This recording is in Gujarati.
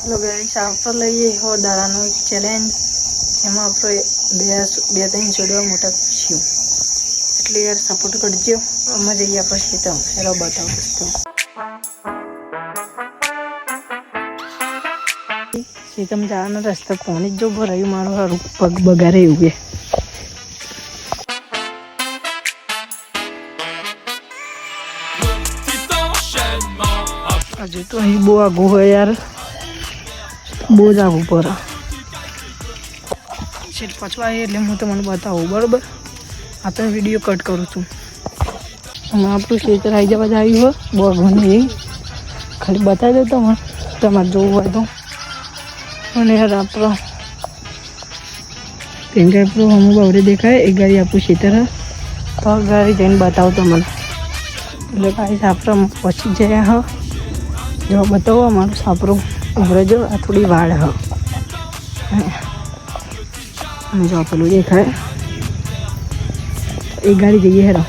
હેલો ગાઈસ, આપણે લઈએ હો દાડાનો એક ચેલેન્જ જેમાં આપણે બે ત્રણ છોડવા મોટા છીએ એટલે યાર સપોર્ટ કરજો. અમે જઈએ આપણે સીતમ હેલો બતાવો દોસ્તો. સીતમ જવાનો રસ્તો કોની જો ભરાયું મારો હારું પગ બગારે એવું કે હજુ તો અહીં બહુ આઘું હોય યાર, બહુ જ આઘું પર સીટ પછવા એટલે હું તમને બતાવું બરાબર. આ તો વિડીયો કટ કરું છું. હમણાં આપણું ખેતર આવી જવા જ આવ્યું હોય બહુ આઘું નહીં, ખાલી બતાવી દો તમારે જોવું હોય તો. અને યાર આપણો કેમ કે આપણું અમુક બાવડે દેખાય એ ગાડી આપણું ખેતર તો ગાડી જઈને બતાવો તમને. એટલે ગાડી આપણે પછી જયા હા જો બતાવો અમારું સાપરું ઉભરે જો આ થોડી વાળ હ અને જો પેલું દેખાય એ ગાડી જઈએ હેરો.